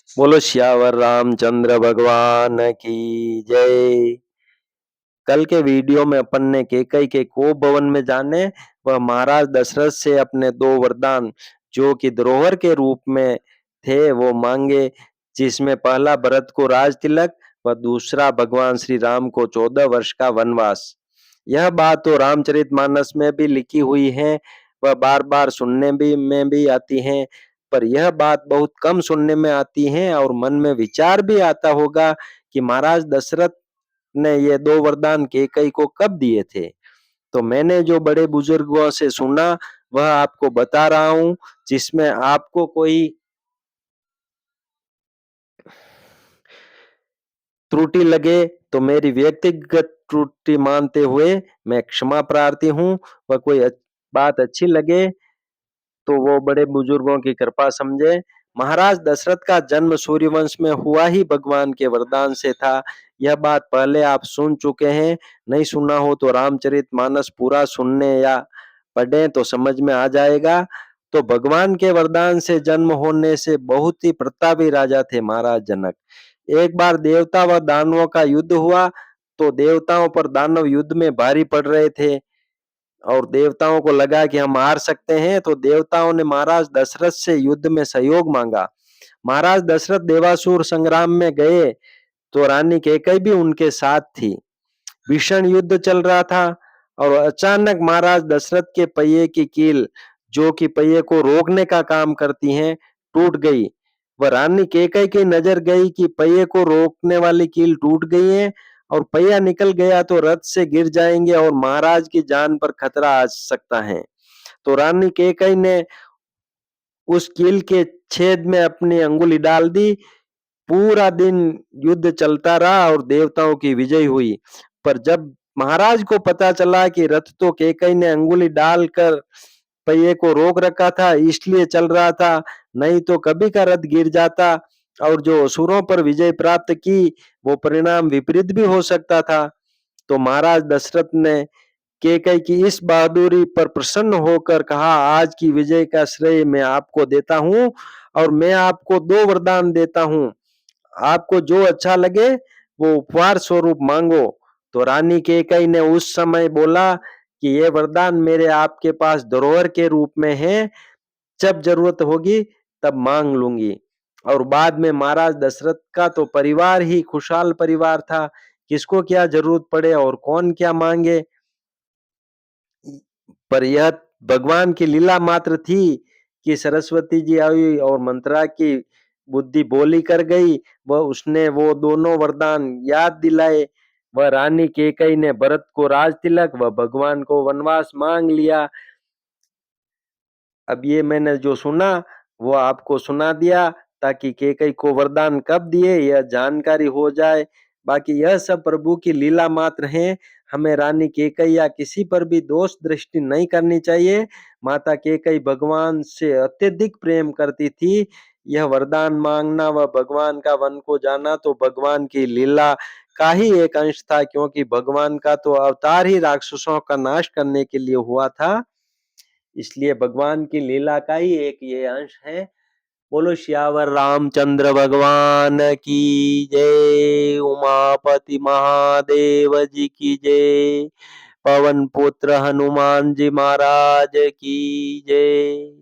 बोलो श्यावर रामचंद्र भगवान की जय। कल के वीडियो में अपन ने केकई के कोप भवन में जाने व महाराज दशरथ से अपने दो वरदान जो कि धरोहर के रूप में थे वो मांगे, जिसमें पहला भरत को राज तिलक व दूसरा भगवान श्री राम को 14 वर्ष का वनवास। यह बात तो रामचरितमानस में भी लिखी हुई है व बार बार सुनने भी आती है, पर यह बात बहुत कम सुनने में आती है और मन में विचार भी आता होगा कि महाराज दशरथ ने ये दो वरदान कैकेयी को कब दिए थे। तो मैंने जो बड़े बुजुर्गों से सुना वह आपको बता रहा हूं, जिसमें आपको कोई त्रुटि लगे तो मेरी व्यक्तिगत त्रुटि मानते हुए मैं क्षमा प्रार्थी हूं, व कोई बात अच्छी लगे तो वो बड़े बुजुर्गों की कृपा समझे। महाराज दशरथ का जन्म सूर्यवंश में हुआ ही भगवान के वरदान से था। यह बात पहले आप सुन चुके हैं, नहीं सुना हो तो रामचरितमानस पूरा सुनने या पढ़ें तो समझ में आ जाएगा। तो भगवान के वरदान से जन्म होने से बहुत ही प्रतापी राजा थे महाराज जनक। एक बार देवता व दानवों का युद्ध हुआ, तो देवताओं पर दानव युद्ध में भारी पड़ रहे थे और देवताओं को लगा कि हम हार सकते हैं, तो देवताओं ने महाराज दशरथ से युद्ध में सहयोग मांगा। महाराज दशरथ देवासुर संग्राम में गए तो रानी कैकेयी भी उनके साथ थी। भीषण युद्ध चल रहा था और अचानक महाराज दशरथ के पहिए की कील, जो कि पहिए को रोकने का काम करती हैं, टूट गई। वह रानी कैकेयी की नजर गई कि पहिए को रोकने वाली कील टूट गई है और पहिया निकल गया तो रथ से गिर जाएंगे और महाराज की जान पर खतरा आ सकता है। तो रानी कैकेयी ने उस कील के छेद में अपनी अंगुली डाल दी। पूरा दिन युद्ध चलता रहा और देवताओं की विजय हुई। पर जब महाराज को पता चला कि रथ तो कैकेयी ने अंगुली डालकर पहिए को रोक रखा था, इसलिए चल रहा था, नहीं तो कभी का रथ गिर जाता और जो असुरों पर विजय प्राप्त की वो परिणाम विपरीत भी हो सकता था। तो महाराज दशरथ ने कैकेयी की इस बहादुरी पर प्रसन्न होकर कहा, आज की विजय का श्रेय मैं आपको देता हूं और मैं आपको दो वरदान देता हूं, आपको जो अच्छा लगे वो उपहार स्वरूप मांगो। तो रानी कैकेयी ने उस समय बोला कि ये वरदान मेरे आपके पास धरोहर के रूप में है, जब जरूरत होगी तब मांग लूंगी। और बाद में महाराज दशरथ का तो परिवार ही खुशहाल परिवार था, किसको क्या जरूरत पड़े और कौन क्या मांगे, पर यह भगवान की लीला मात्र थी कि सरस्वती जी आई और मंत्रा की बुद्धि बोली कर गई। वह उसने वो दोनों वरदान याद दिलाए। वह रानी कैकेयी ने भरत को राज तिलक व भगवान को वनवास मांग लिया। अब ये मैंने जो सुना वो आपको सुना दिया, ताकि कैकेयी को वरदान कब दिए यह जानकारी हो जाए। बाकी यह सब प्रभु की लीला मात्र है। हमें रानी कैकेयी या किसी पर भी दोष दृष्टि नहीं करनी चाहिए। माता कैकेयी भगवान से अत्यधिक प्रेम करती थी। यह वरदान मांगना व भगवान का वन को जाना तो भगवान की लीला का ही एक अंश था, क्योंकि भगवान का तो अवतार ही राक्षसों का नाश करने के लिए हुआ था, इसलिए भगवान की लीला का ही एक ये अंश है। बोलो श्यावर रामचंद्र भगवान की जय। उमापति महादेव जी की जय। पवन पुत्र हनुमान जी महाराज की जय।